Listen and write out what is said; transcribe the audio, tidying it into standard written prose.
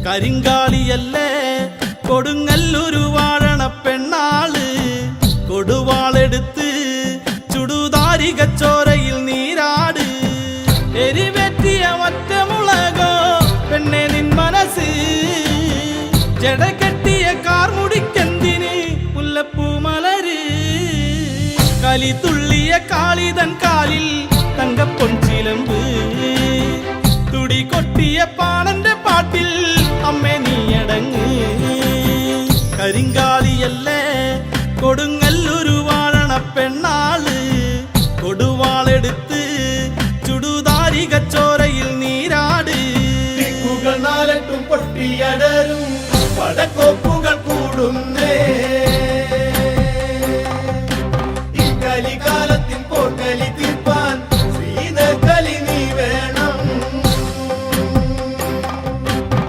കരിങ്കാളിയല്ലേ കൊടുങ്ങല്ലൊരു വാഴണ പെണ്ണാള് കൊടുവാളെടുത്ത് ചുടുതാരികച്ചോരയിൽ നീരാട് എരിവെറ്റിയ ഒറ്റമുളകോ പെണ്ണെ നിൻ മനസ്സ് ജടകെട്ടിയ കാർമുടിക്കെന്തിന് മുല്ലപ്പൂ മലര് കലി തുള്ളിയ കാളിതൻ കാലിൽ തങ്കപ്പൊൻചിലമ്പ് തുടി കൊട്ടിയ പാണന്റെ പാട്ടിൽ അമ്മേ നീയടങ്ങ് കരിങ്കാളിയല്ലേ കൊടുങ്ങല്ലൊരു വാഴണ പെണ്ണാള് കൊടുവാളെടുത്ത് ചുടുതാരികച്ചോരയിൽ നീരാട് നാലട്ടും പൊട്ടിയടരും പടക്കോപ്പുകൾ കൂടുന്നേ